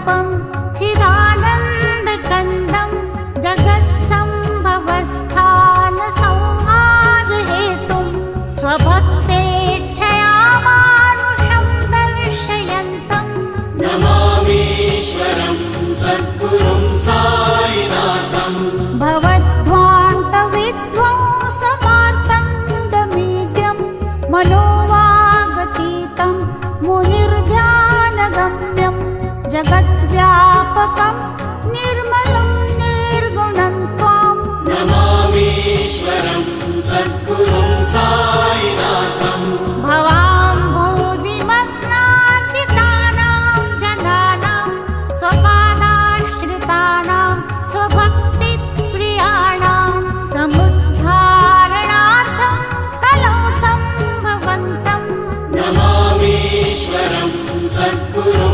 स्वरूपं चिदानन्दकन्दं जगत्सम्भवस्थानसंहारहेतुं स्वभक्तेच्छया मानुषं दर्शयन्तं नमामीश्वरं सद्गुरुं साईनाथं भवद्ध्वान्तविध्वंसमार्तण्डमीड्यं मनोवागतीतं मुनिर्ध्यानगम्यं जगद्व्यापकं निर्मलं निर्गुणं त्वां नमामीश्वरं सद्गुरुं साईनाथं भवाम्भोधिमग्नार्दितानां जनानां स्वपादाश्रितानां स्वभक्तिप्रियाणां समुद्धारणार्थं कलौ सम्भवन्तं नमामीश्वरं सद्गुरुं